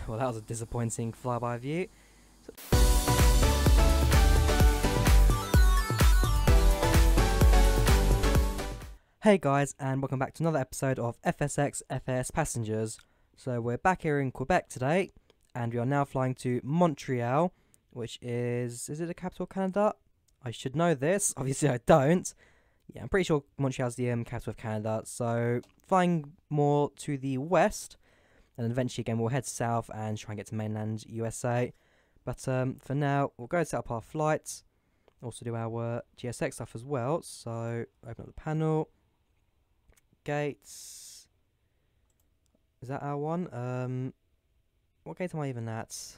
Well, that was a disappointing flyby view. Hey guys, and welcome back to another episode of FSX FAS Passengers. So we're back here in Quebec today, and we are now flying to Montreal, which is it the capital of Canada? I should know this, obviously I don't. Yeah, I'm pretty sure Montreal's the capital of Canada, so flying more to the west, and then eventually again we'll head south and try and get to mainland USA. But for now, we'll go set up our flights, also do our GSX stuff as well. So open up the panel, gates, is that our one? What gate am I even at?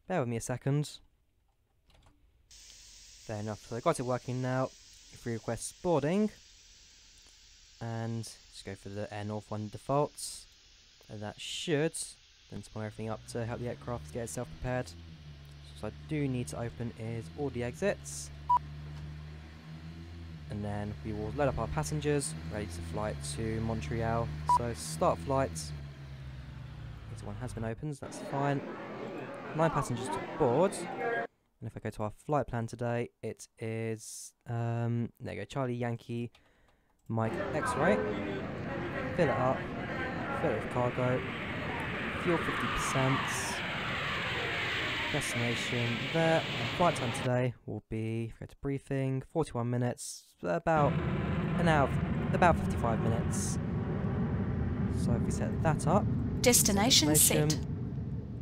Bear with me a second. Fair enough, so I got it working now. If we request boarding, and just go for the Air North one defaults, and that should then spawn everything up to help the aircraft get itself prepared. So I do need to open is all the exits, and then we will load up our passengers, ready to fly to Montreal. So start flight. This one has been opened, so that's fine. 9 passengers to board. And if I go to our flight plan today, it is, there you go, Charlie Yankee Mike X-ray. Fill it up, fill it with cargo, fuel 50%, destination there, and flight time today will be, if we go to briefing, 41 minutes, about an hour, about 55 minutes. So if we set that up, destination set.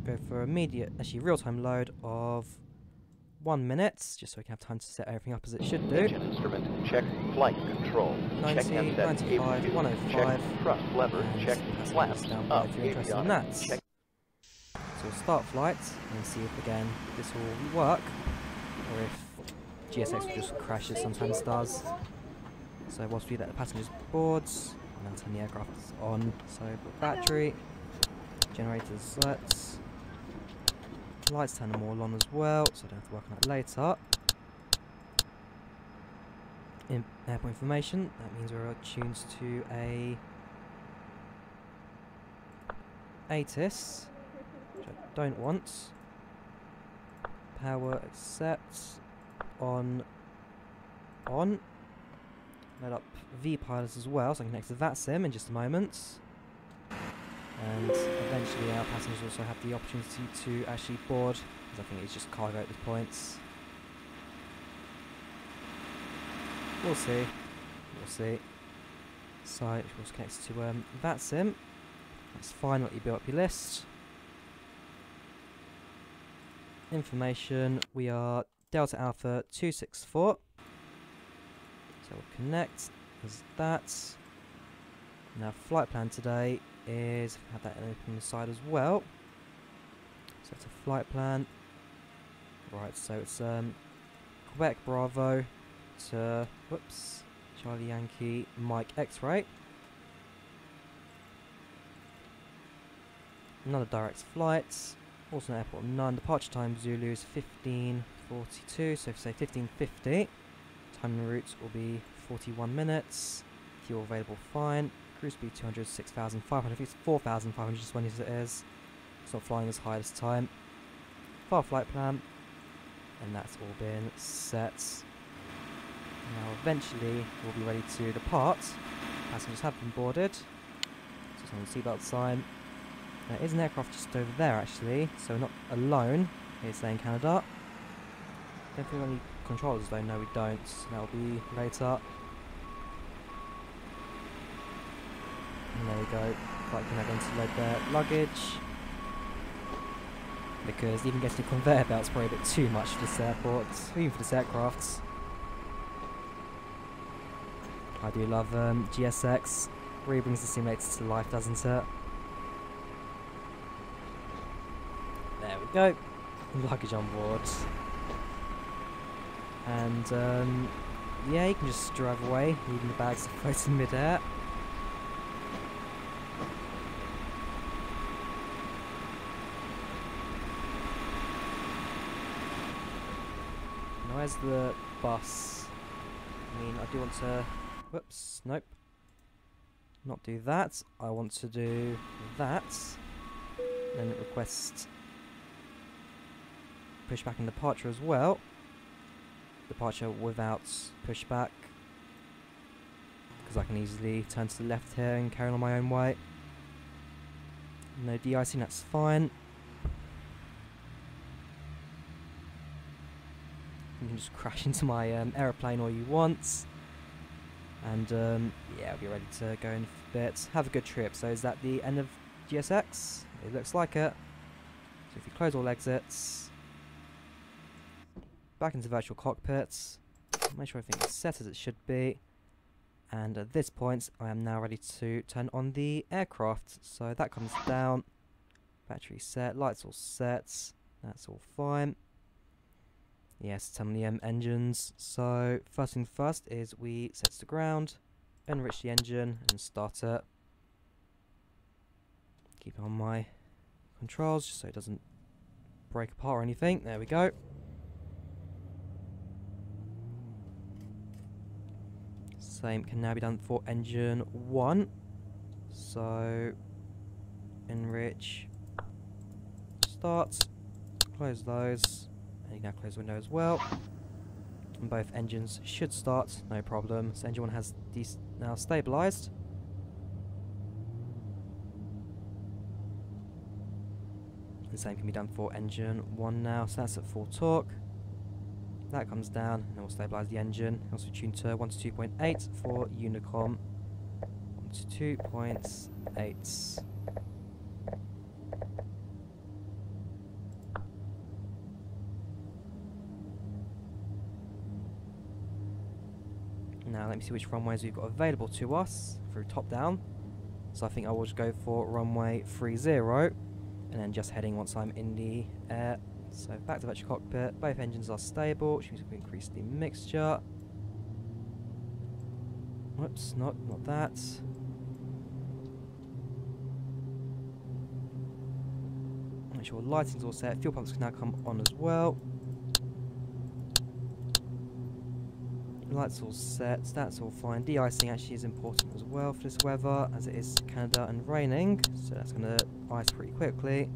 Go for immediate, actually real-time load of 1 minute, just so we can have time to set everything up as it should do. Engine instrument, check flight control. 90, check 95, 105, check thrust lever, check flaps up, if you're interested in that. So we'll start flight and see if again this will work, or if GSX will just crash as sometimes does. So whilst we let the passengers board, and then turn the aircraft on. So battery, generators let's. Lights turn them all on as well, so I don't have to work on that later. In airport information, that means we're tuned to a ATIS, which I don't want. Power accept, on. Load up V-pilots as well, so I can connect to that sim in just a moment. And eventually our passengers also have the opportunity to actually board, because I think it's just cargo at this point. We'll see. We'll see. So, it was connected to that sim. That's fine, let you build up your list. Information, we are Delta Alpha 264. So we'll connect as that. Now flight plan today is, have that open on the side as well. So it's a flight plan. Right, so it's Quebec Bravo to, whoops, Charlie Yankee Mike X-ray. Another direct flight. Also an airport none. Departure time Zulu is 15:42, so if you say 15:50, time en route will be 41 minutes. Fuel available fine. Cruise speed 200, 6,500, 4,500 just when it is. It's not flying as high this time. Far flight plan, and that's all been set. Now eventually we'll be ready to depart. Passengers have been boarded. So it's on the seatbelt sign. There is an aircraft just over there actually, so we're not alone here today in Canada. Don't think we have any controllers though, no we don't. That'll be later. And there we go, flight crew are going to load their luggage, because even getting a conveyor belt is probably a bit too much for this airport, even for this aircraft. I do love GSX, really brings the simulator to life, doesn't it? There we go, luggage on board. And yeah, you can just drive away, leaving the bags to float in mid-air. Where's the bus? I mean, I do want to... Whoops, nope. Not do that. I want to do that. then it requests pushback and departure as well. Departure without pushback, because I can easily turn to the left here and carry on my own way. No de-icing, that's fine. You can just crash into my aeroplane all you want. And yeah, I'll be ready to go in a bit. Have a good trip. So is that the end of GSX? It looks like it. So if you close all exits, back into virtual cockpits, make sure everything is set as it should be. And at this point, I am now ready to turn on the aircraft. So that comes down. Battery set, lights all set. That's all fine. Yes, turn on the engines. So first thing first is we set to ground, enrich the engine, and start it. Keep on my controls just so it doesn't break apart or anything. There we go. Same can now be done for engine 1. So enrich, start, close those, and you can now close the window as well. And both engines should start, no problem. So engine 1 has now stabilised. The same can be done for engine 1 now, so that's at full torque. That comes down, and we'll stabilise the engine. Also tune to 1 to 2.8 for Unicom. 1 to 2.8. Now let me see which runways we've got available to us through top down. So I think I will just go for runway 30, and then just heading once I'm in the air. So back to virtual cockpit, both engines are stable, which means we increase the mixture. Whoops, not that. Make sure lighting's all set, fuel pumps can now come on as well. Lights all set, that's all fine. De-icing actually is important as well for this weather, as it is Canada and raining, so that's going to ice pretty quickly.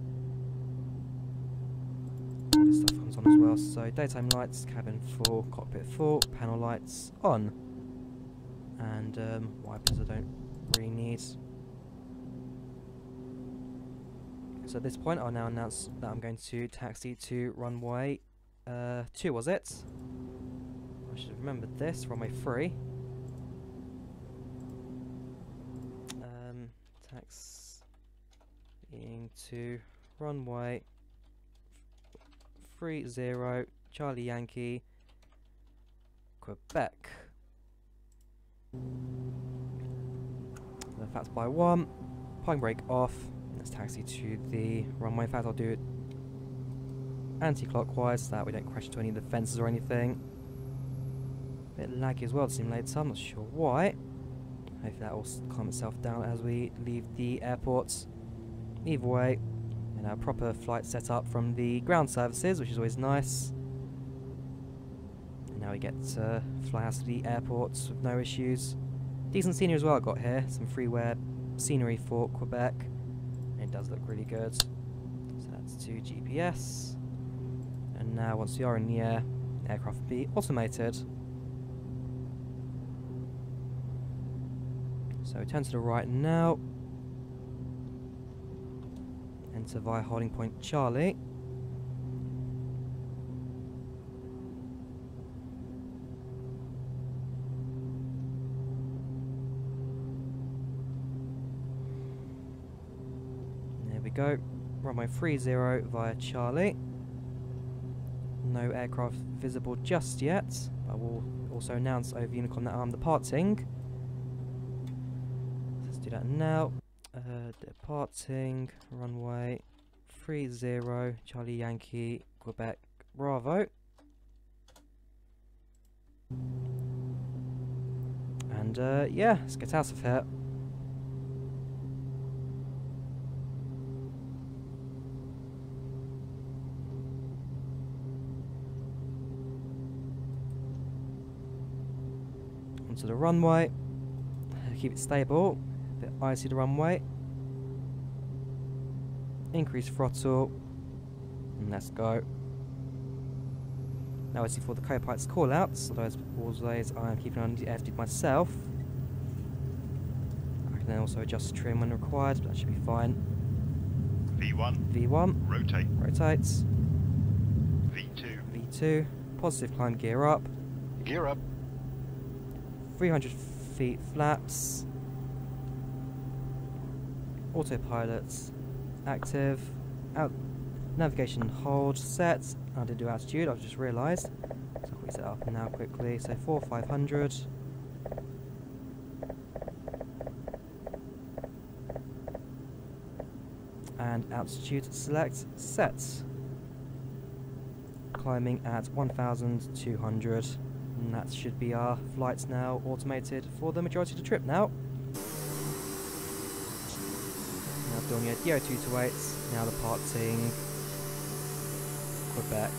All this stuff comes on as well, so daytime lights, cabin full, cockpit full, panel lights on. And wipers I don't really need. So at this point I'll now announce that I'm going to taxi to runway 2, was it? I should have remembered this, runway 3. Taxiing to runway 30, Charlie Yankee, Quebec. That's by 1. Parking brake off. Let's taxi to the runway. In fact, I'll do it anti-clockwise so that we don't crash into any of the fences or anything. A bit laggy as well to simulate, so I'm not sure why. Hopefully that will calm itself down as we leave the airport. Either way, and our proper flight set up from the ground services, which is always nice. And now we get to fly out to the airports with no issues. Decent scenery as well I got here, some freeware scenery for Quebec. And it does look really good. So that's to GPS. And now once we are in the air, the aircraft will be automated. So we turn to the right now. Enter via holding point Charlie. There we go. Runway 30 via Charlie. No aircraft visible just yet. I will also announce over Unicom that I'm departing. Let's do that now. Departing runway 30, Charlie Yankee, Quebec, Bravo. And yeah, let's get out of here. Onto the runway. Keep it stable. A bit icy the runway. increase throttle, and let's go. Now obviously for the co-pilot's call-outs, although as always I am keeping on the airspeed myself. I can then also adjust trim when required, but that should be fine. V1. V1. Rotate. Rotates. V2. V2. Positive climb, gear up. Gear up. 300 feet flaps. Autopilot active. Navigation hold set. I did do altitude, I've just realised. So we set up now quickly. So 4,500. And altitude select set. Climbing at 1,200. And that should be our flights now automated for the majority of the trip now. Now doing your DO228s, now departing Quebec.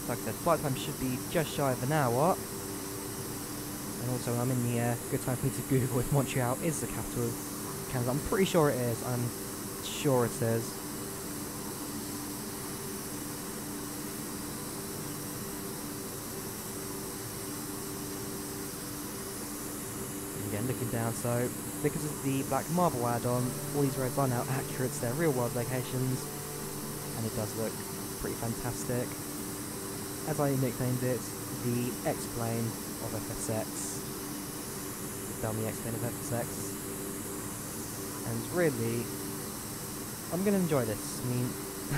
Like I said, flight time should be just shy of an hour. And also when I'm in the air, good time for me to Google if Montreal is the capital of Canada. I'm pretty sure it is, I'm sure it is. Again, looking down, so because of the Black Marble add-on, all these roads are now accurate to their real-world locations, and it does look pretty fantastic. As I nicknamed it, the X-Plane of FSX. We've done the X-Plane of FSX, and really, I'm going to enjoy this. I mean,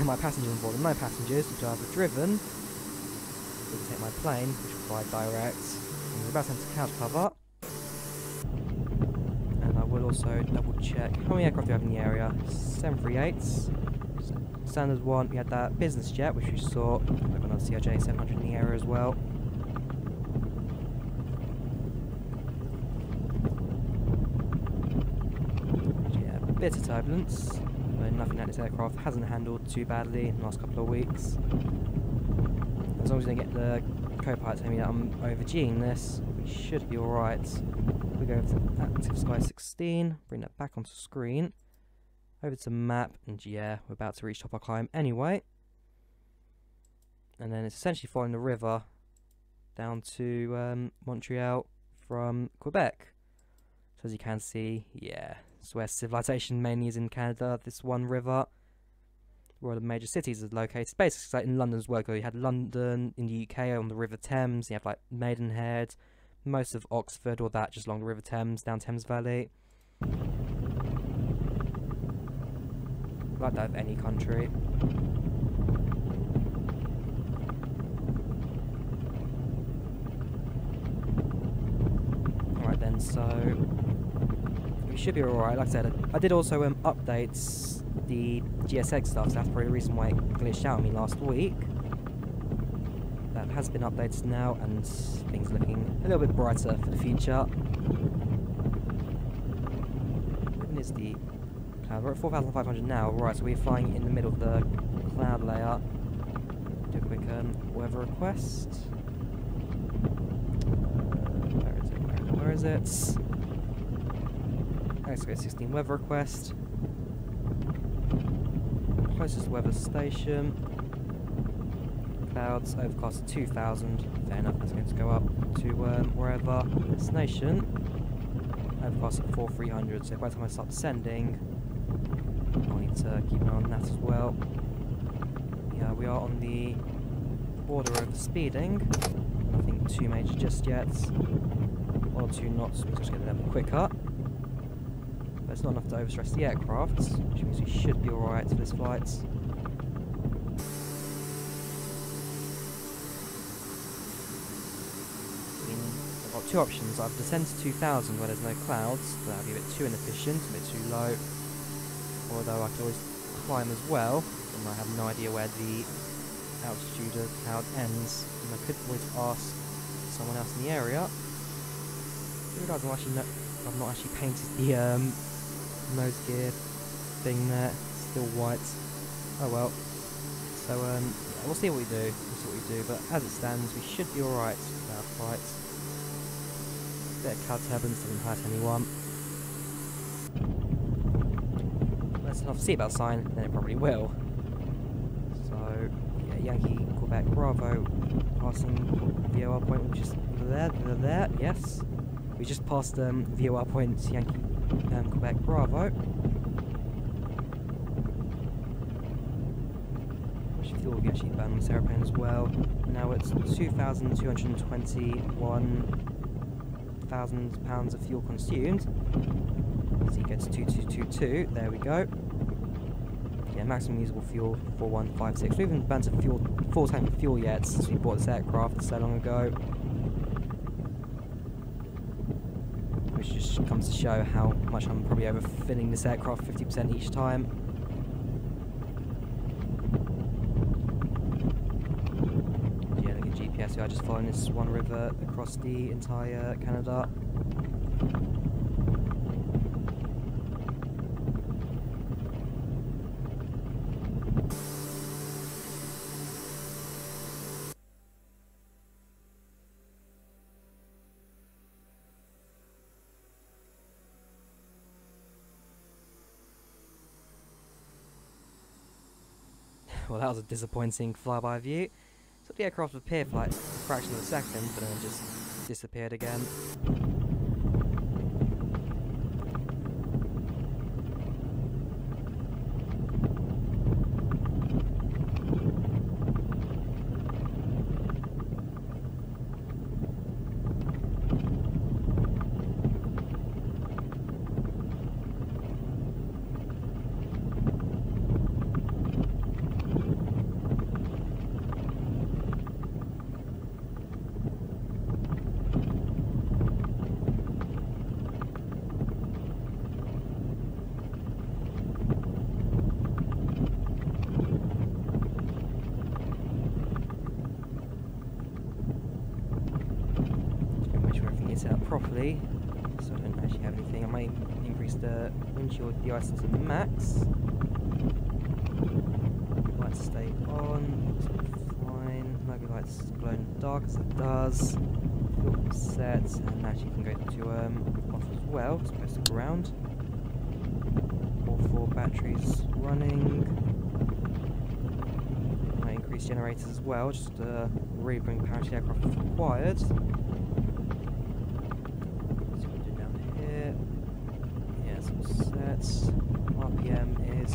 my passengers on board, and no passengers, which I've driven. We can take my plane, which will fly direct, and we're about to enter cloud cover. We'll also double check how many aircraft we have in the area. 738s. Standard one, we had that business jet which we saw. We've got another CRJ 700 in the area as well. Yeah, a bit of turbulence, but nothing that this aircraft hasn't handled too badly in the last couple of weeks. As long as we don't get the co-pilot telling me that I'm over-G'ing this, we should be alright. We go over to Active Sky 16, bring that back onto screen, over to map, and yeah, we're about to reach top our climb anyway. And then it's essentially following the river down to Montreal from Quebec. So as you can see, yeah, it's where civilization mainly is in Canada, this one river, where all the major cities are located. Basically, like in London as well, you had London in the UK on the River Thames, you have like Maidenhead, most of Oxford, or that just along the River Thames, down Thames Valley. Like that of any country. Alright then, so we should be alright. Like I said, I did also update the GSX stuff, so that's probably the reason why it glitched out on me last week. That has been updated now, and things are looking a little bit brighter for the future. When is the cloud? We're at 4,500 now. Right, so we're flying in the middle of the cloud layer. Do a quick weather request. Where is it? Where is it? Let's go 16 weather request. Closest weather station. Clouds, overcast of 2,000, fair enough, that's going to go up to wherever destination. Overcast at 4,300, so by the time I start descending, I'll need to keep an eye on that as well. Yeah, we are on the border of speeding, nothing too major just yet. 1 or 2 knots means I should get a little quicker, but it's not enough to overstress the aircraft, which means we should be alright for this flight. Two options. I've descended to 2,000 where there's no clouds, but that'd be a bit too inefficient, a bit too low. Although I could always climb as well, and I have no idea where the altitude of the cloud ends, and I could always ask someone else in the area. I realise I've not actually painted the nose gear thing there, it's still white. Oh well. So yeah, we'll see what we do. We'll see what we do. But as it stands, we should be alright with our flight. Bit of cloud turbulence doesn't hurt anyone. Let's have a seatbelt sign, then it probably will. So, yeah, Yankee, Quebec, Bravo, passing VOR point, which is there, yes. We just passed VOR point, Yankee, Quebec, Bravo. Which fuel we actually burned on this aeroplane as well. Now it's 2,221,000 pounds of fuel consumed. So you get to 2222, there we go. Yeah, maximum usable fuel 4156. We haven't burnt a full tank of fuel yet since we bought this aircraft so long ago. Which just comes to show how much I'm probably overfilling this aircraft 50% each time. Yeah, look at GPS, we are just following this one river across the entire Canada. Well, that was a disappointing flyby view. So the aircraft appeared for like a fraction of a second, but then it just disappeared again. Set up properly, so I don't actually have anything. I might increase the windshield de-ice to the max. Lights stay on, fine. Mercury lights glow in the dark as it does. Fuel set, and actually you can go to off as well, as opposed to ground. All 4 batteries running. Might increase generators as well, just to really bring power to the aircraft if required. RPM is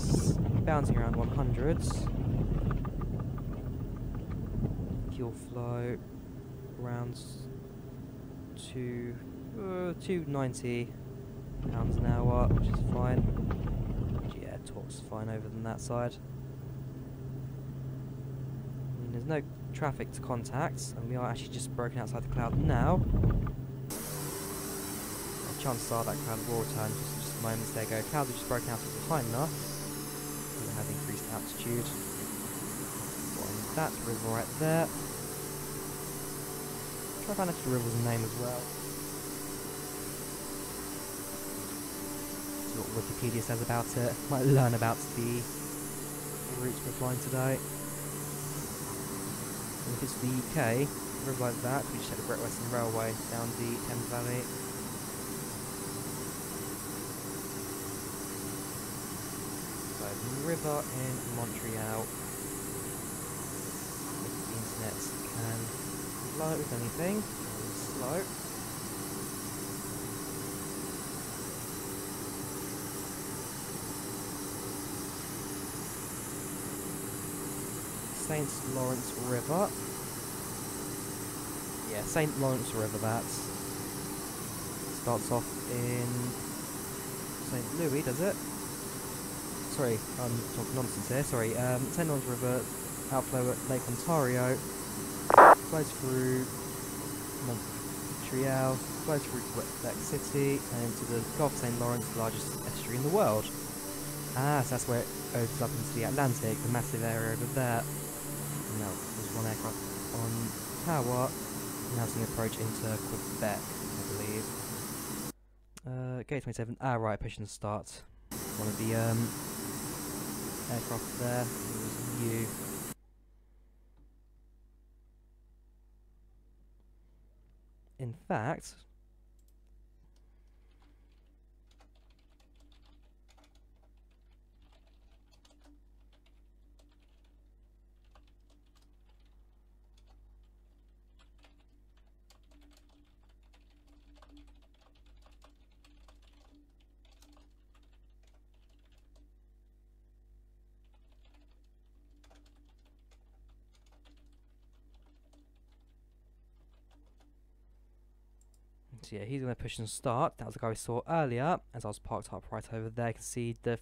bouncing around 100s. Fuel flow around 290 pounds an hour, which is fine. Yeah, torque's fine over than that side. And there's no traffic to contact, and we are actually just broken outside the cloud now. Chances are that cloud will return just moments there go. Clouds are just broken out behind us. We have increased altitude. That river right there. Try to find out the river's name as well. See what Wikipedia says about it. Might learn about the routes we're flying today. And if it's the UK, a river like that, we just had the Great Western Railway down the Thames Valley. River in Montreal. If the internet can load with anything, slow. St. Lawrence River. Yeah, St. Lawrence River, that starts off in St. Louis, does it? Sorry, I'm talking nonsense here, sorry. St. Lawrence River outflow at Lake Ontario, flows through Montreal, flows through Quebec City, and into the Gulf of St. Lawrence, the largest estuary in the world. Ah, so that's where it opens up into the Atlantic, the massive area over there. And now there's one aircraft on tower, now seeing approach into Quebec, I believe. Gate 27, right, pushing the start. One of the aircraft there, you. fact, so yeah, he's going to push and start. That was the guy we saw earlier as I was parked up right over there. You can see the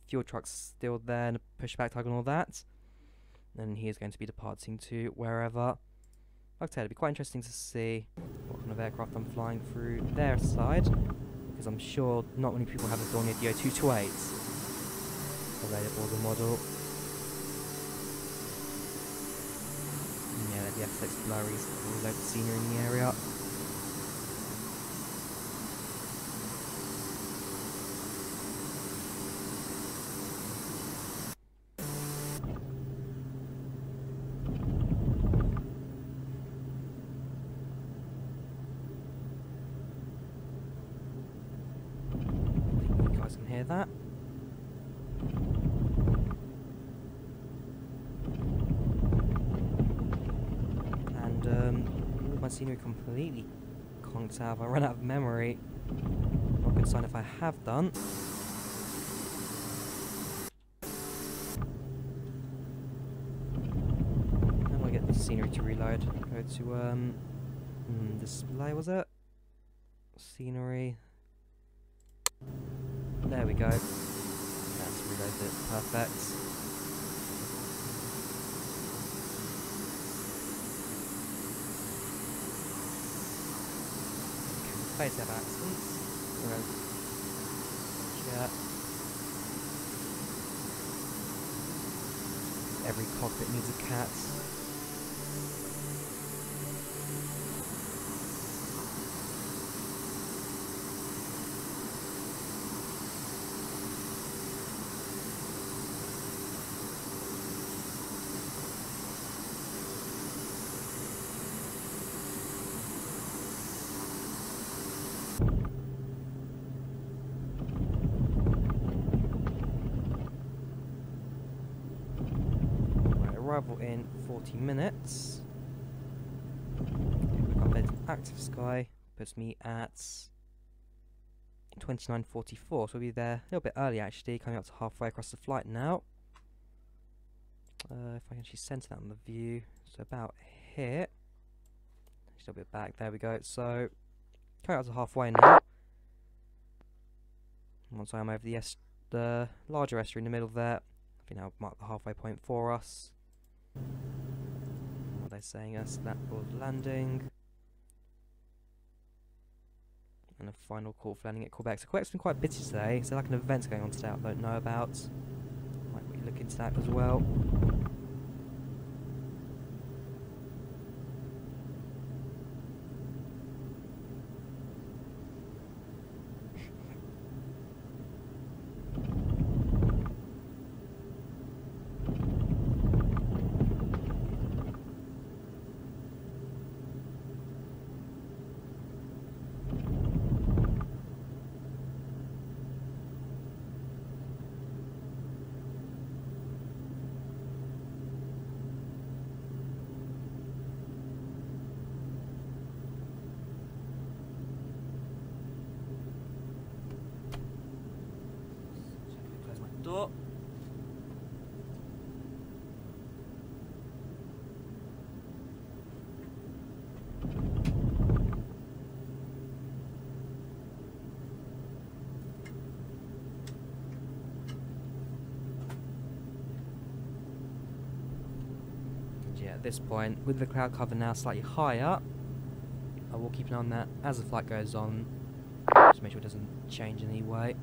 fuel truck's still there and pushback tug and all that. And he is going to be departing to wherever. Like I said, it'd be quite interesting to see what kind of aircraft I'm flying through their side, because I'm sure not many people have a Drawyah DO228 available as a model. And yeah, the FSX blurries, all loads of scenery in the area. Hear that? And all my scenery completely conked out. I ran out of memory. Not a good sign if I have done. How do I get the scenery to reload? Go to display, was it? Scenery. There we go. That's reloaded it. Perfect. Face have accidents. Yeah. Every cockpit needs a cat. Arrival in 40 minutes. Quick update to active sky puts me at 29:44, so we'll be there a little bit early actually, coming up to halfway across the flight now. If I can actually center that on the view, so about here. Just a little bit back, there we go. So coming up to halfway now. Once I'm over the larger estuary in the middle there, I think that'll mark the halfway point for us. What are they saying us? That was landing. And a final call for landing at Quebec. So Quebec's been quite busy today. Is there like an event going on today I don't know about? Might we look into that as well. Door. Yeah, at this point, with the cloud cover now slightly higher, I will keep an eye on that as the flight goes on, just make sure it doesn't change in any way.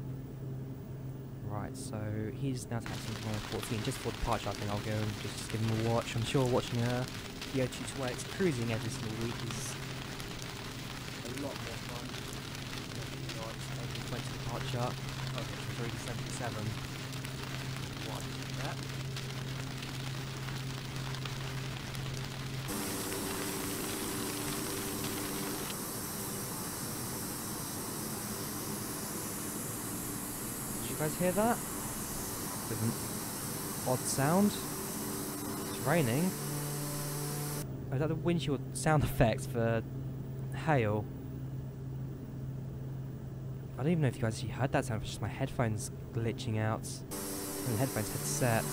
Right, so he's now taxing 14 just for departure. I think I'll go and just give him a watch. I'm sure watching a DO228 cruising every single week is a lot more fun. Every 20 departure. Okay, it's already 77. What is that? guys hear that? With an odd sound. It's raining. Oh, is that the windshield sound effects for hail? I don't even know if you guys actually heard that sound. It's just my headphones glitching out. And the headphones headset.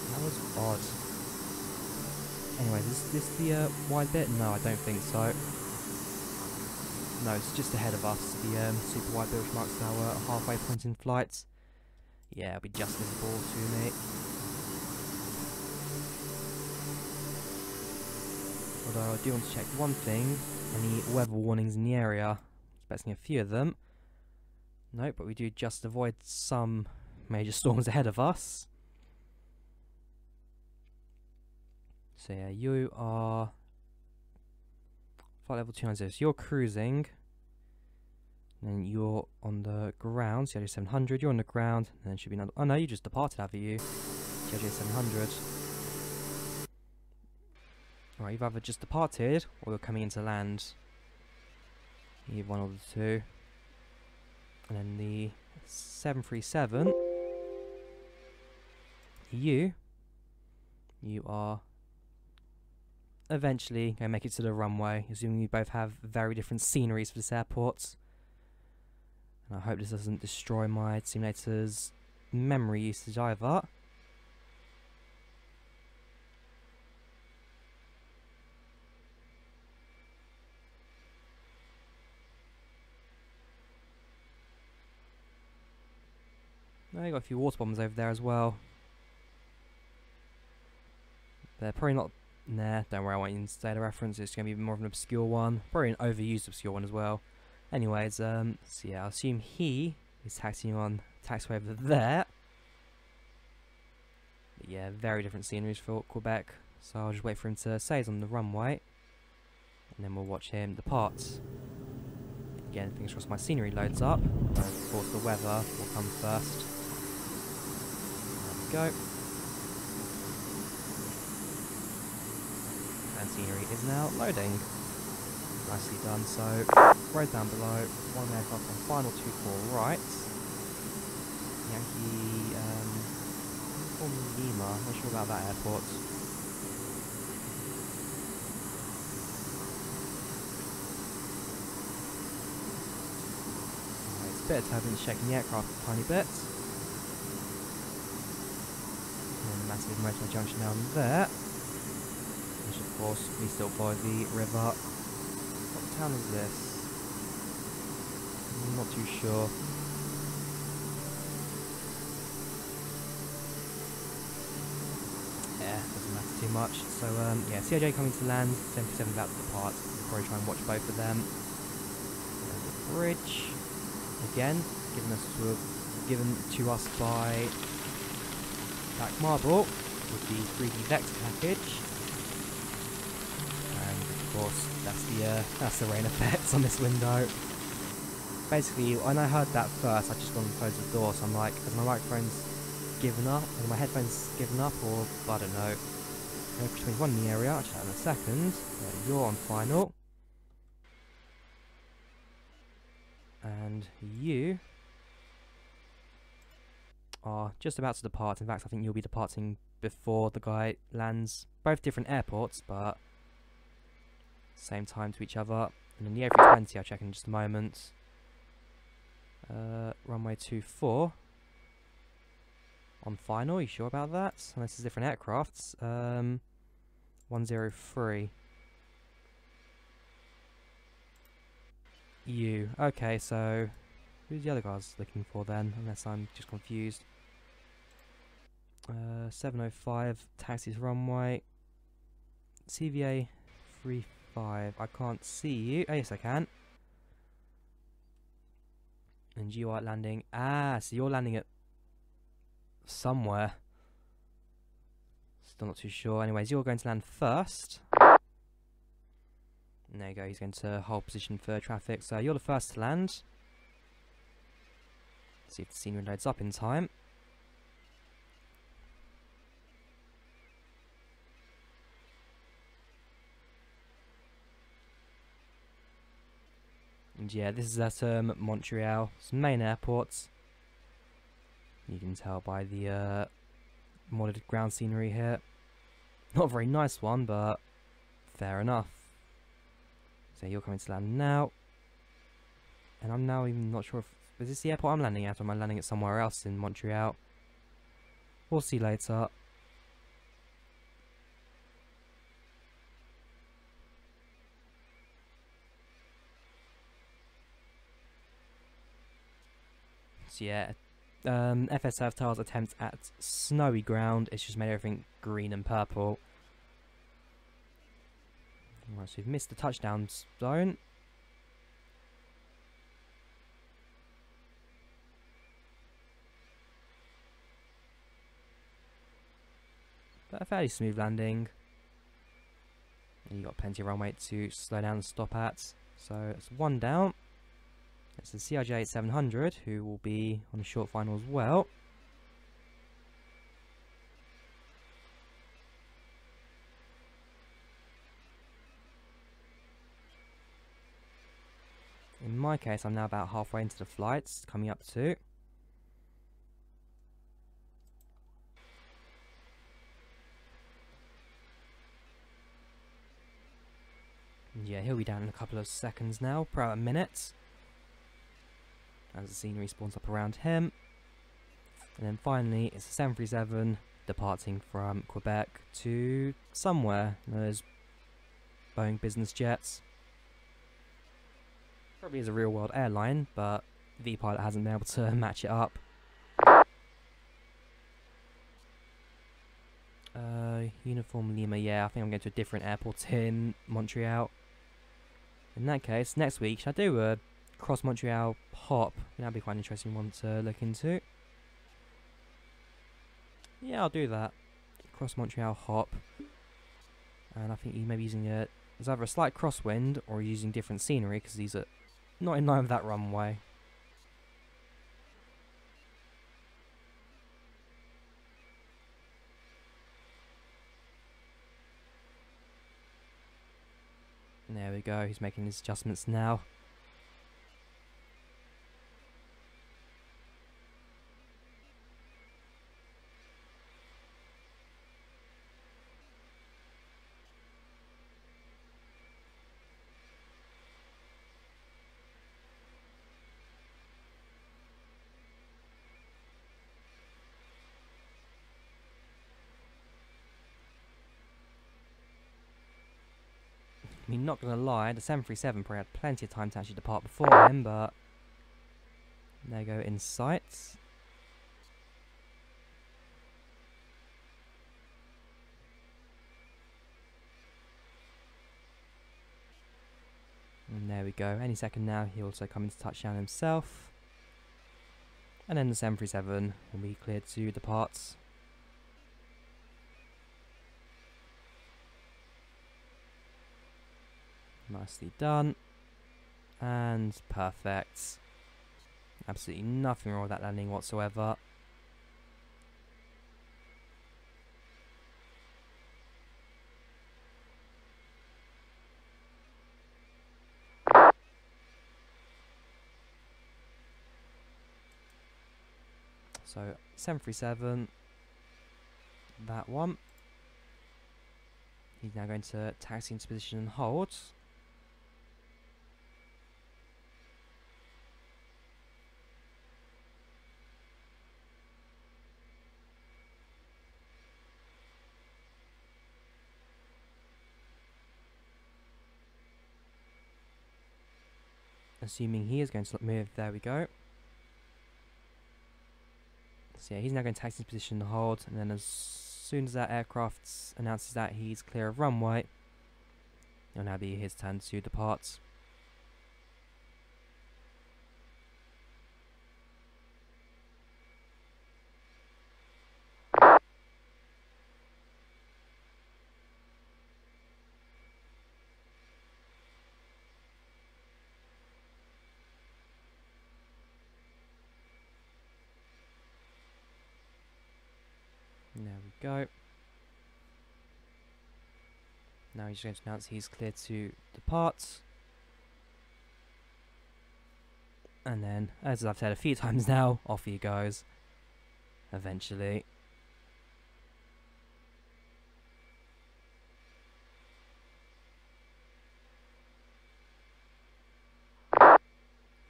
That was odd. Anyway, is this the wide bit? No, I don't think so. No, it's just ahead of us, the super wide bit which marks our halfway point in flight. Yeah, it'll be just visible to me. Although I do want to check one thing, any weather warnings in the area. Expecting a few of them. Nope, but we do just avoid some major storms ahead of us. So yeah, you are flight level 290, so you're cruising. And then you're on the ground, CRJ 700, you're on the ground, and then should be another, oh no, you just departed, haven't you? CRJ 700. Alright, you've either just departed, or you're coming into land. You have one of the two. And then the 737, you are eventually going to make it to the runway, assuming you both have very different sceneries for this airport. And I hope this doesn't destroy my simulator's memory usage either. Oh, you got a few water bombs over there as well. They're probably not. Nah, don't worry, I won't even say the reference. It's going to be more of an obscure one. Probably an overused obscure one as well. Anyways, so yeah, I'll assume he is taxiing on taxiway over there. But yeah, very different sceneries for Quebec. So I'll just wait for him to say he's on the runway. And then we'll watch him depart. Again, fingers crossed my scenery loads up. And of course the weather will come first. There we go. And scenery is now loading. Nicely done. So, road down below, one aircraft on final 24 right. Yankee, Lima, not sure about that airport. Right, it's a bit of turbulence checking the aircraft a tiny bit. And massive motor junction down there. Which of course, we still follow the river. What town is this? I'm not too sure. Yeah, doesn't matter too much. So, yeah, CRJ coming to land, 77 about to depart. We'll probably try and watch both of them. There's the bridge. Again, given to us by Black Marble with the 3D Vector package. Of course, that's the rain effects on this window. Basically, when I heard that first, I just gone and closed the door. So I'm like, has my microphone's given up? Has my headphones given up? Or I don't know. Between one in the area. I'll chat in a second. Yeah, you're on final, and you are just about to depart. In fact, I think you'll be departing before the guy lands. Both different airports, but same time to each other. And then the A320 I'll check in just a moment. Runway 24 on final, you sure about that? Unless there's different aircrafts. 103. You. Okay, so who's the other guys looking for then? Unless I'm just confused. 705 taxis runway. CVA 35. I can't see you. Oh, yes, I can. And you are landing. Ah, so you're landing at somewhere. Still not too sure. Anyways, you're going to land first. And there you go. He's going to hold position for traffic. So you're the first to land. Let's see if the scenery loads up in time. And yeah, this is at Montreal. It's main airports. You can tell by the modded ground scenery here. Not a very nice one, but fair enough. So you're coming to land now. And I'm now even not sure if... Is this the airport I'm landing at, or am I landing at somewhere else in Montreal? We'll see later. So yeah, FSX Tiles attempt at snowy ground. It's just made everything green and purple. Right, so we've missed the touchdown zone. But a fairly smooth landing. And you've got plenty of runway to slow down and stop at. So it's one down. It's the CRJ 700 who will be on the short final as well. In my case, I'm now about halfway into the flights, coming up to. Yeah, he'll be down in a couple of seconds now, per a minute. As the scenery spawns up around him. And then finally, it's the 737 departing from Quebec to somewhere. Those Boeing business jets. Probably is a real world airline, but the pilot hasn't been able to match it up. Uniform Lima, yeah, I think I'm going to a different airport in Montreal. In that case, next week, should I do a cross Montreal hop? That'd be quite an interesting one to look into. Yeah, I'll do that. Cross Montreal hop. And I think you may be using a... There's either a slight crosswind or using different scenery, because these are not in line with that runway. There we go, he's making his adjustments now. I mean, not gonna lie, the 737 probably had plenty of time to actually depart before him, but there you go, in sight. And there we go, any second now he'll also come into touchdown himself. And then the 737 will be cleared to depart. Nicely done. And perfect. Absolutely nothing wrong with that landing whatsoever. So 737, that one. He's now going to taxi into position and hold. Assuming he is going to move, there we go. So yeah, he's now going to taxi into position and hold, and then as soon as that aircraft announces that he's clear of runway, it'll now be his turn to depart. There we go. Now he's going to announce he's clear to depart. And then, as I've said a few times now, off he goes. eventually.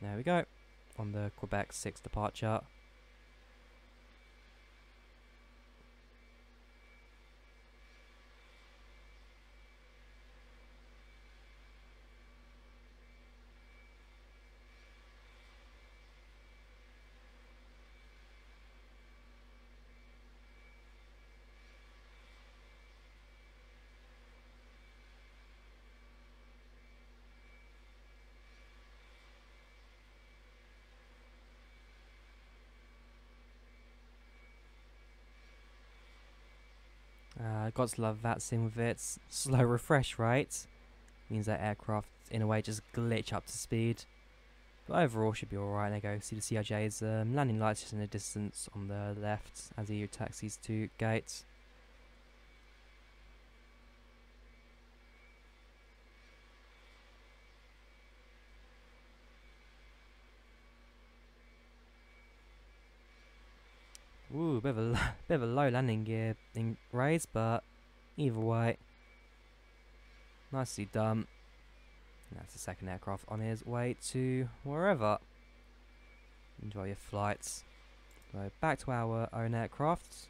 There we go, on the Quebec 6 departure. Got to love that sim with its slow refresh rate. Means that aircraft in a way just glitch up to speed. But overall should be alright. There you go, see the CRJ's landing lights just in the distance on the left as he taxis to gate. Ooh, bit of a low landing gear in raise, but either way, nicely done. And that's the second aircraft on his way to wherever. Enjoy your flights. So back to our own aircraft.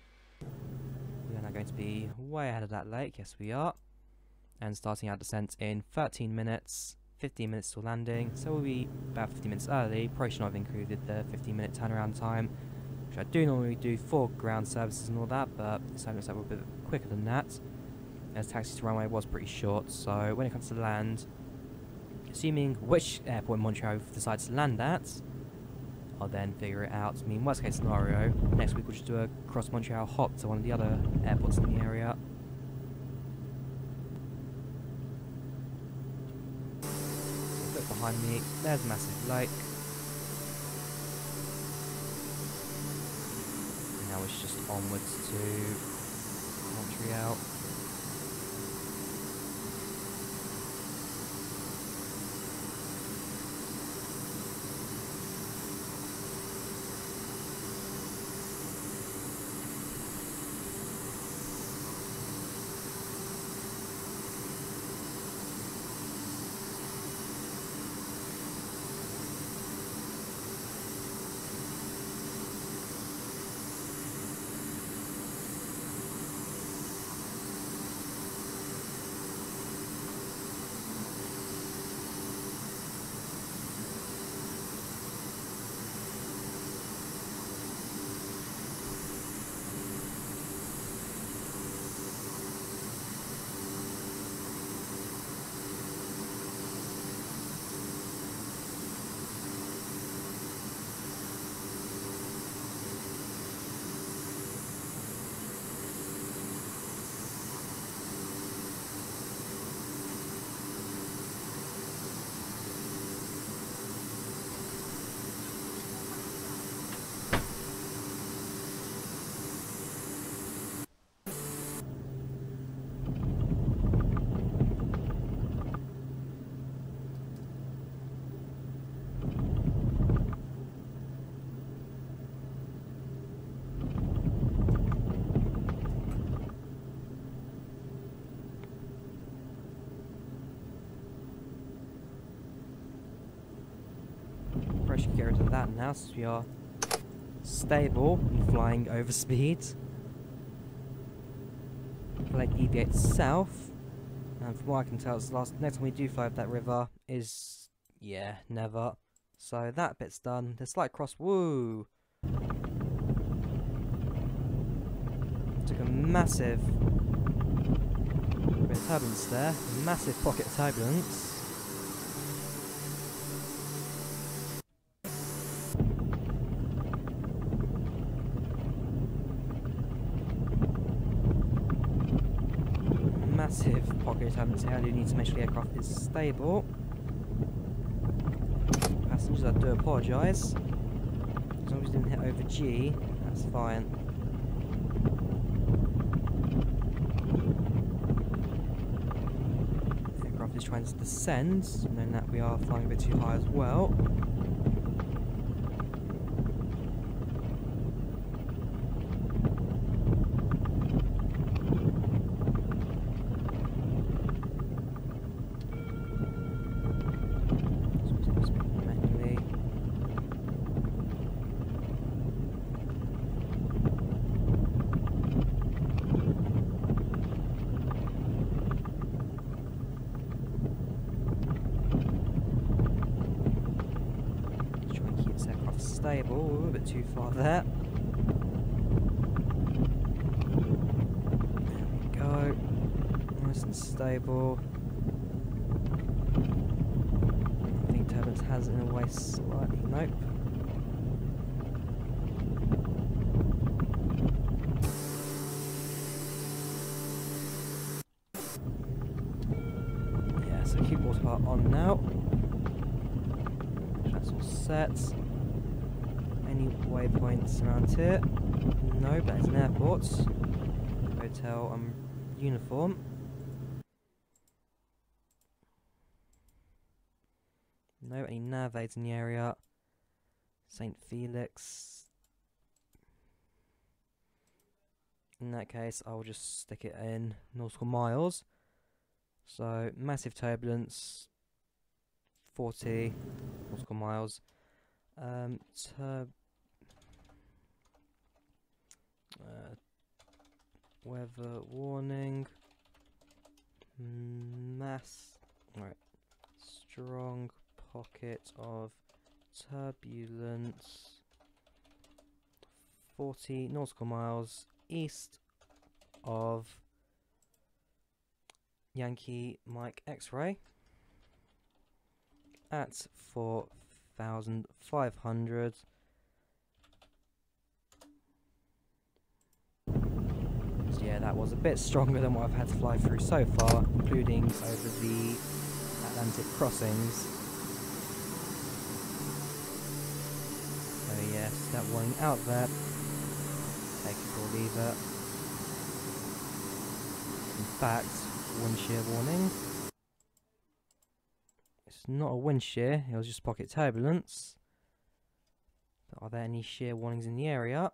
We are now going to be way ahead of that lake, yes we are. And starting our descent in 13 minutes, 15 minutes till landing, so we'll be about 15 minutes early. Probably should not have included the 15-minute turnaround time, which I do normally do for ground services and all that, but this time looks like we're a bit quicker than that, as taxi to runway was pretty short. So when it comes to land, assuming which airport in Montreal we decide to land at, I'll then figure it out. I mean, worst case scenario, next week we'll just do a cross Montreal hop to one of the other airports in the area. Look behind me, there's a massive lake. And now it's just onwards to Montreal. Should get rid of that now, since we are stable and flying over speed. Flag deviate south, and from what I can tell, it's the next time we do fly over that river is, yeah, never. So that bit's done. The slight cross, woo! Took a massive bit of turbulence there, a massive pocket of turbulence. Massive pocket of turbulence here. I do need to make sure the aircraft is stable. Passengers, I do apologise. As long as we didn't hit over G, that's fine. The aircraft is trying to descend, knowing that we are flying a bit too high as well. stable. Ooh, a bit too far there. There we go. Nice and stable. I think turbulence has it in a way slightly. Nope. Yeah, so keep autopilot on now. That's all set. Any waypoints around here? No, but it's an airport. Hotel uniform. No, any nav aids in the area. St. Felix. In that case, I'll just stick it in nautical miles. So, massive turbulence. 40 nautical miles. Weather warning. Right. Strong pocket of turbulence. 40 nautical miles east of Yankee Mike X-ray at 4,500. So yeah, that was a bit stronger than what I've had to fly through so far, including over the Atlantic crossings. So yes, that warning out there. Take it or leave it. In fact, wind shear warning. It's not a wind shear, it was just pocket turbulence. But are there any shear warnings in the area?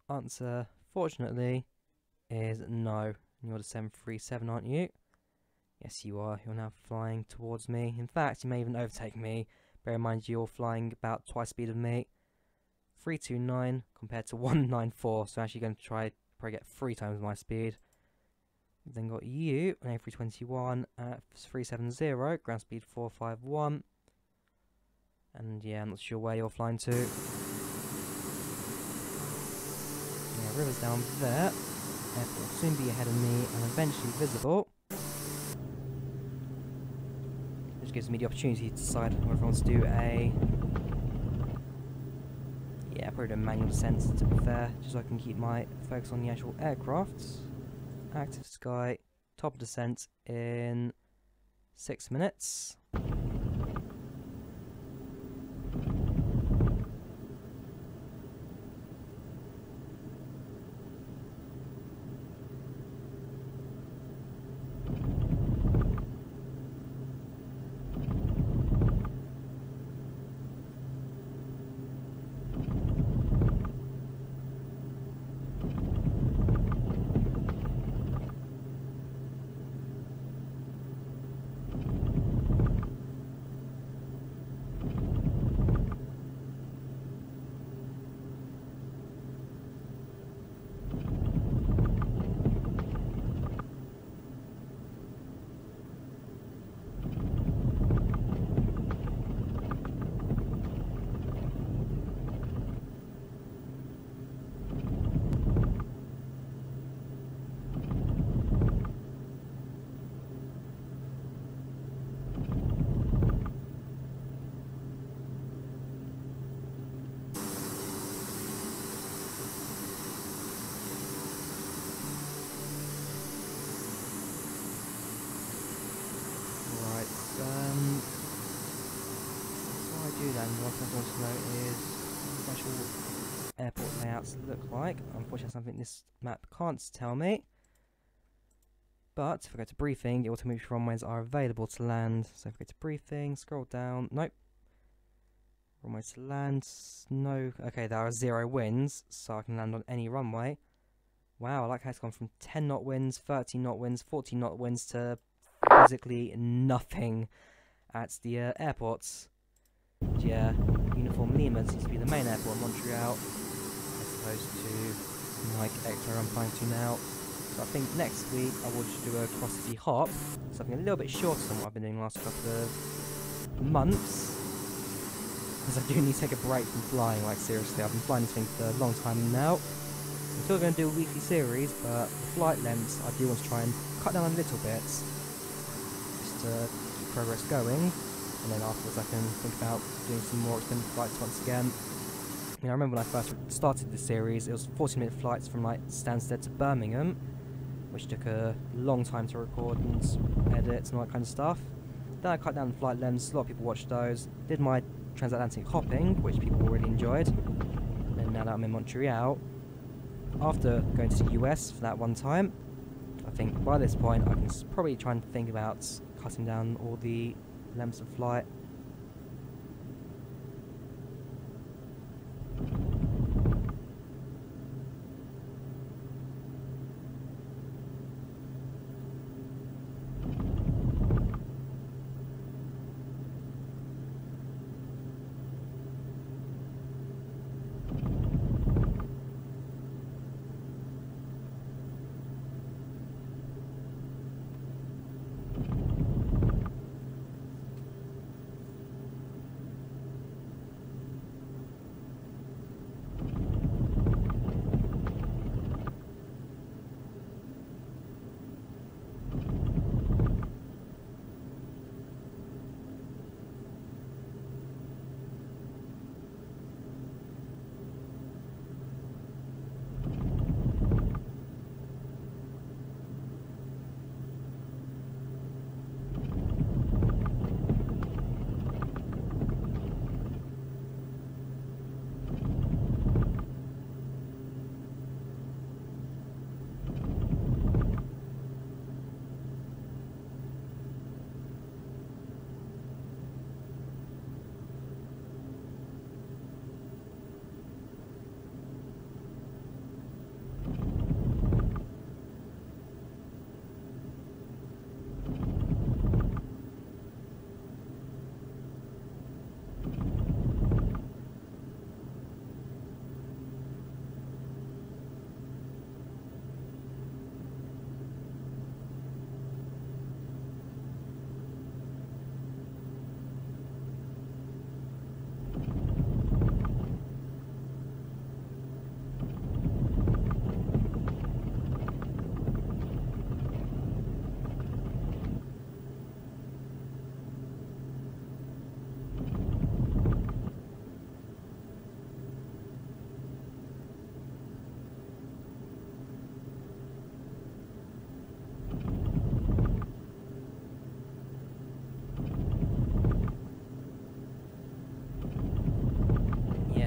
Answer, fortunately, is no. You're the 737, aren't you? Yes, you are. You're now flying towards me. In fact, you may even overtake me. Bear in mind, you're flying about twice the speed of me. 329 compared to 194, so actually going to try probably get 3 times my speed. We've then got you on A321 at 370, ground speed 451. And yeah, I'm not sure where you're flying to. Yeah, river's down there. Airport will soon be ahead of me and eventually visible. Which gives me the opportunity to decide whether I want to do a... yeah, probably a manual descent to be fair, just so I can keep my focus on the actual aircraft. Active sky, top of descent in 6 minutes. What I want to know is what the actual airport layouts look like. Unfortunately, something this map can't tell me. But if I go to briefing, it will tell me which runways are available to land. So if I go to briefing, scroll down, nope. Runways to land, no. Okay, there are 0 winds, so I can land on any runway. Wow, I like how it's gone from 10 knot winds, 13 knot winds, 14 knot winds to basically nothing at the airports. Yeah, Uniform Lima seems to be the main airport in Montreal, as opposed to Mike X-ray I'm flying to now. So I think next week I will just do a cross-city hop, something a little bit shorter than what I've been doing the last couple of months. because I do need to take a break from flying, like seriously. I've been flying this thing for a long time now. I'm still going to do a weekly series, but the flight lengths I do want to try and cut down a little bit, just to keep progress going, and then afterwards I can think about doing some more extended flights once again. I mean, I remember when I first started this series, it was 40-minute flights from like Stansted to Birmingham, which took a long time to record and edit and all that kind of stuff. Then I cut down the flight lengths, a lot of people watched those, did my transatlantic hopping, which people really enjoyed, and then now that I'm in Montreal, after going to the US for that one time, I think by this point I can probably try and think about cutting down all the lengths of flight.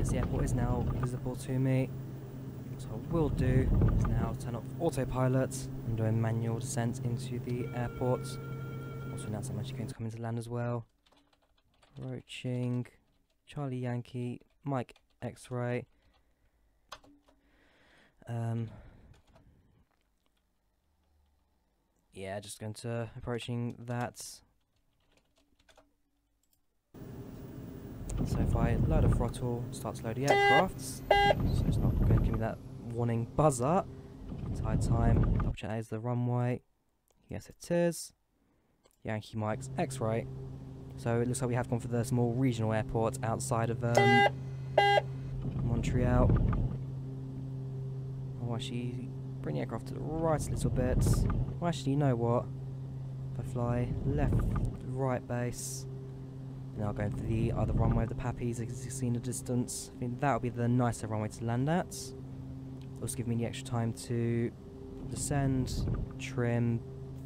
The airport is now visible to me. So what I will do is now turn off autopilot and do a manual descent into the airport. Also announce I'm actually going to come into land as well. Approaching Charlie Yankee, Mike X-ray. Yeah, just going to approaching that. So if I load a throttle, start to load the aircrafts, so it's not going to give me that warning buzzer the entire time. Double check that is the runway. Yes, it is. Yankee Mike's X-ray. So it looks like we have gone for the small regional airport outside of Montreal. I'll actually bring the aircraft to the right a little bit. Well, actually, you know what? If I fly left, right base. Now going for the other runway of the Pappies, as you see in the distance. I think that will be the nicer runway to land at. Also give me the extra time to descend, trim,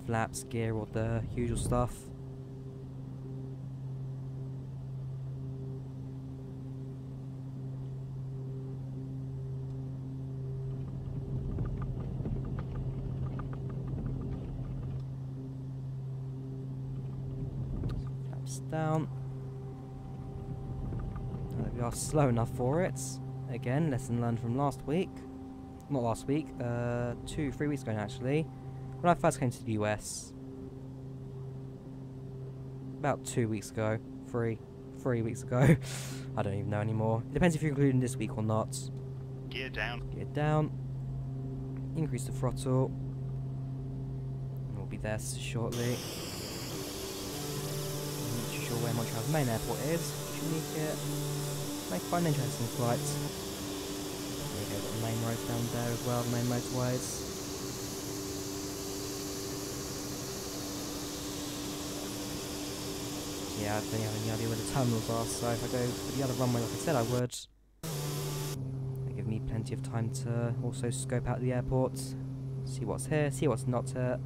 flaps, gear, all the usual stuff. Flaps down. We are slow enough for it. Again, lesson learned from last week. Not last week, 2-3 weeks ago now, actually. When I first came to the US. About 2 weeks ago. 3 weeks ago. I don't even know anymore. It depends if you're including this week or not. Gear down. Gear down. Increase the throttle. And we'll be there shortly. I'm not too sure where Montreal's main airport is. Unique it. Make quite an interesting flight. There you go, got the main roads down there as well, the main motorways. Yeah, I don't have any idea where the terminals are, so if I go for the other runway like I said I would, it'll give me plenty of time to also scope out the airport, see what's here, see what's not here,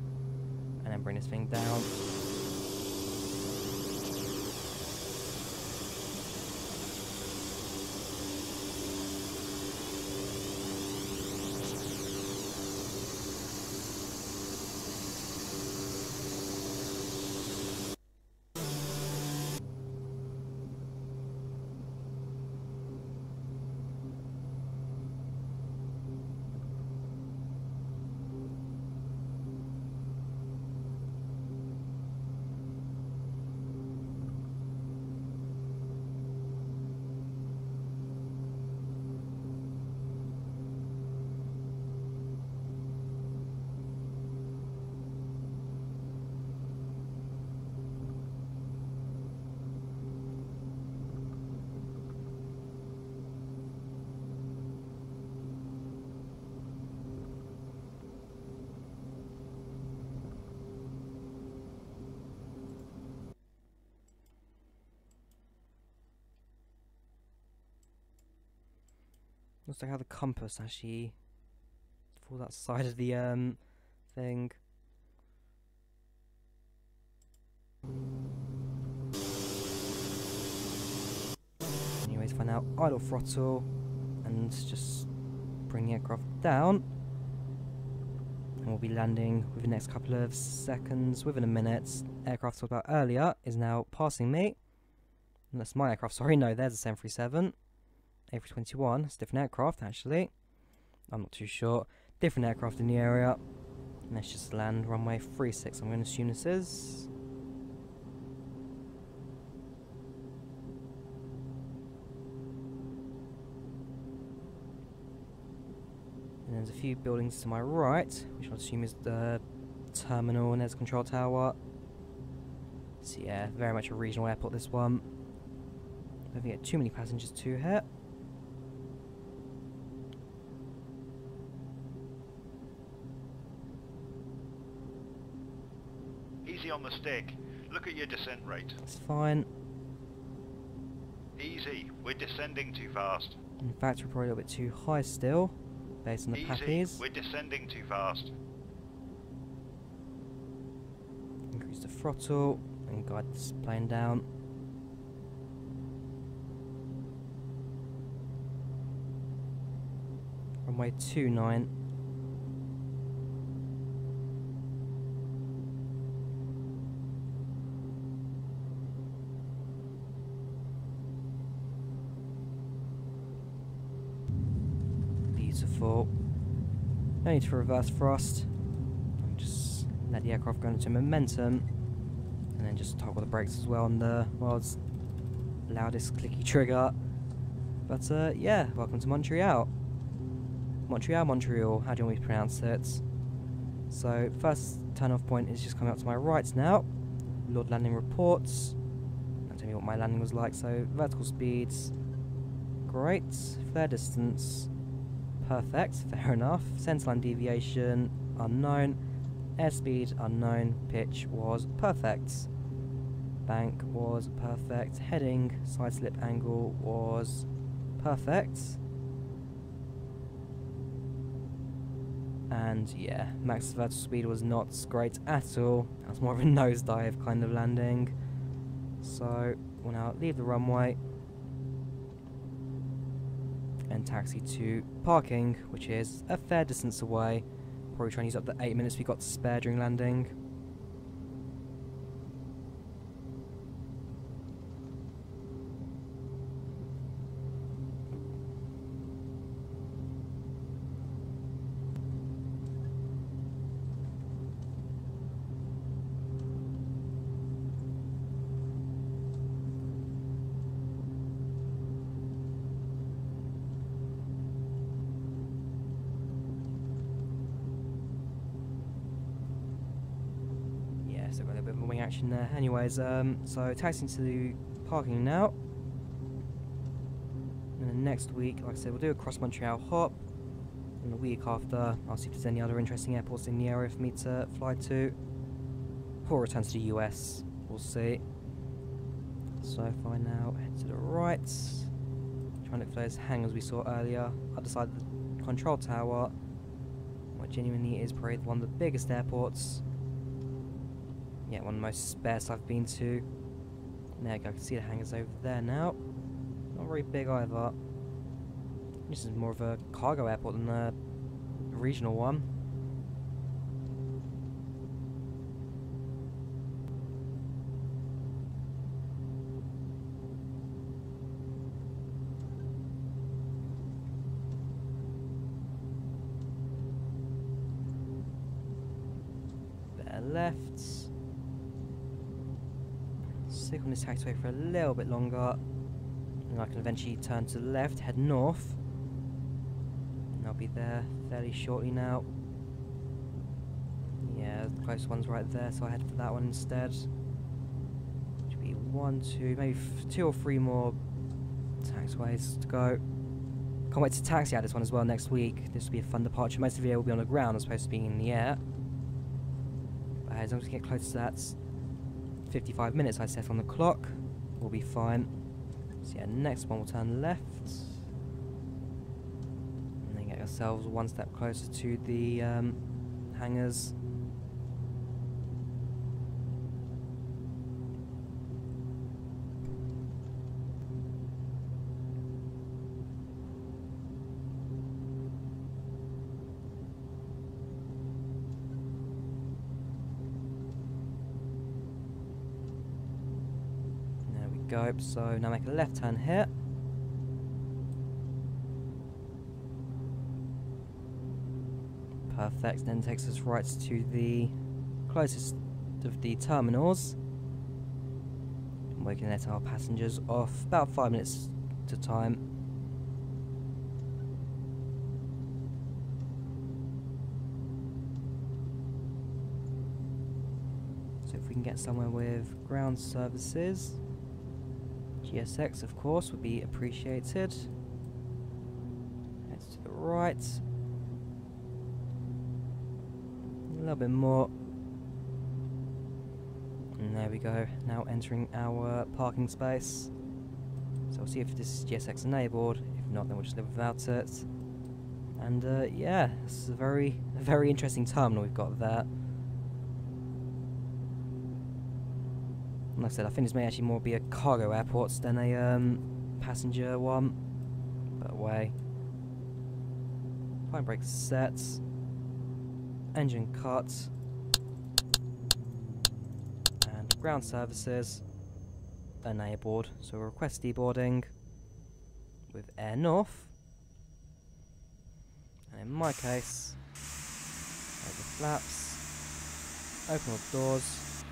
and then bring this thing down. Looks like how the compass actually falls outside of the thing. Anyways, find out idle throttle and just bring the aircraft down. And we'll be landing within the next couple of seconds, within a minute. Aircraft I talked about earlier is now passing me. And that's my aircraft, sorry, no, there's a 737. A321, it's a different aircraft actually. I'm not too sure. Different aircraft in the area. And let's just land runway 36, I'm going to assume this is. And there's a few buildings to my right, which I'll assume is the terminal, and there's a control tower. So yeah, very much a regional airport this one. Don't think too many passengers to hit. Easy on the stick. Look at your descent rate. That's fine. Easy. We're descending too fast. In fact, we're probably a little bit too high still, based on the Easy. pappies. We're descending too fast. Increase the throttle and guide this plane down. Runway 29. Beautiful. No need for reverse thrust. Just let the aircraft go into momentum, and then just toggle the brakes as well on the world's loudest clicky trigger. But yeah, welcome to Montreal. Montreal, how do you want me to pronounce it? So, first turn-off point is just coming up to my right now. Lord landing reports. Now tell me what my landing was like. So, vertical speeds, great. Flare distance, perfect, fair enough. Centerline deviation, unknown. Airspeed, unknown. Pitch was perfect. Bank was perfect. Heading, side slip angle was perfect. And yeah, max vertical speed was not great at all. That was more of a nosedive kind of landing. So we'll now leave the runway and taxi to parking, which is a fair distance away. Probably trying to use up the 8 minutes we got to spare during landing. So got a little bit of wing action there. Anyways, so taxiing to the parking now. next week, like I said, we'll do a cross Montreal hop. And the week after, I'll see if there's any other interesting airports in the area for me to fly to. Or return to the US. We'll see. So if I now head to the right, try and look for those hangars we saw earlier. Other side of the control tower. What genuinely is probably one of the biggest airports. Yeah, one of the most spares I've been to. There you go, I can see the hangars over there now. Not very big either. This is more of a cargo airport than a regional one. There left. Stick on this taxiway for a little bit longer. And I can eventually turn to the left, head north. I'll be there fairly shortly now. Yeah, the close one's right there, so I head for that one instead. Should be 1, 2, maybe 2 or 3 more taxiways to go. Can't wait to taxi out this one as well next week. This will be a fun departure. Most of the video will be on the ground as opposed to being in the air. But as long as we get close to that 55 minutes I set on the clock, we'll be fine. So yeah, next one we'll turn left. Ourselves one step closer to the hangars. There we go. So now make a left turn here. Perfect, then takes us right to the closest of the terminals. And we can let our passengers off about 5 minutes to time. So if we can get somewhere with ground services, GSX of course would be appreciated. Head to the right. A little bit more. And there we go, now entering our parking space. So we'll see if this is GSX enabled. If not, then we'll just live without it. And yeah, this is a very interesting terminal we've got there. And like I said, I think this may actually more be a cargo airport than a passenger one. But away. Fine brake set. Engine cut. And ground services enabled. So we'll request deboarding with Air North. And in my case, close the flaps, open all the doors,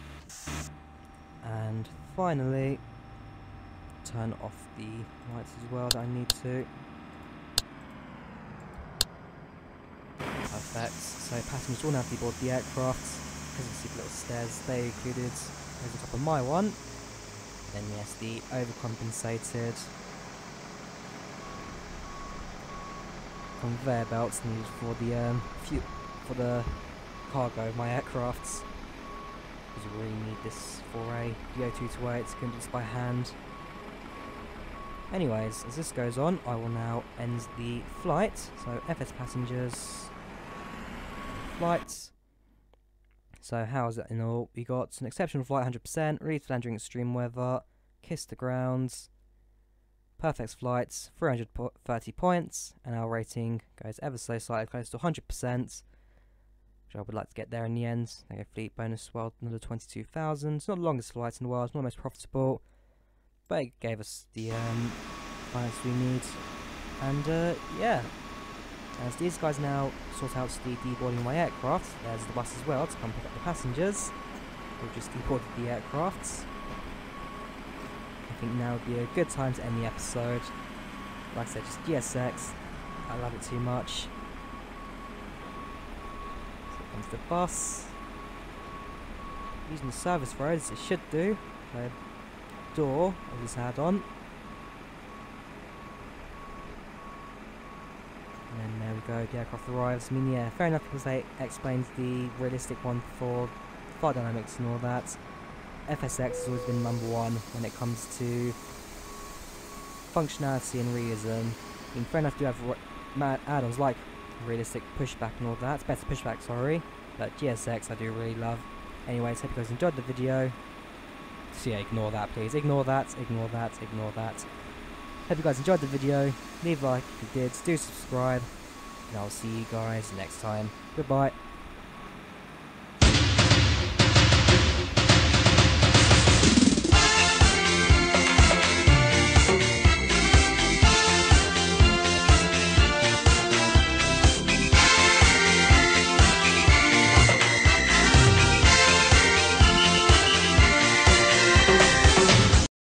and finally turn off the lights as well that I need to. Perfect. So passengers will now deboard the aircraft. As you can see the little stairs they included over top of my one. Then yes, the overcompensated conveyor belts needed for the cargo of my aircrafts. Because we really need this for a DO228, couldn't do this by hand. Anyways, as this goes on, I will now end the flight. So FS passengers, flights. So how is it in all? We got an exceptional flight, 100%, ready for land during extreme weather, kiss the ground, perfect flights, 330 points, and our rating goes ever so slightly close to 100%, which I would like to get there in the end. I get fleet bonus as well, another 22,000. It's not the longest flight in the world, it's not the most profitable, but it gave us the finance we need. And yeah, as these guys now sort out the deboarding of my aircraft, there's the bus as well to come pick up the passengers. We've just deboarded the aircraft. I think now would be a good time to end the episode. Like I said, just GSX. I love it too much. So here comes the bus. Using the service roads, it should do. The door is had on. go, the aircraft arrives. I mean, yeah, fair enough because they explained the realistic one for flight dynamics and all that. FSX has always been number one when it comes to functionality and realism. I mean, fair enough, you have add-ons like realistic pushback and all that. Better pushback, sorry. But GSX I do really love. Anyways, hope you guys enjoyed the video. So yeah, ignore that please. Ignore that, ignore that, ignore that. Hope you guys enjoyed the video. Leave a like if you did. Do subscribe. And I'll see you guys next time. Goodbye.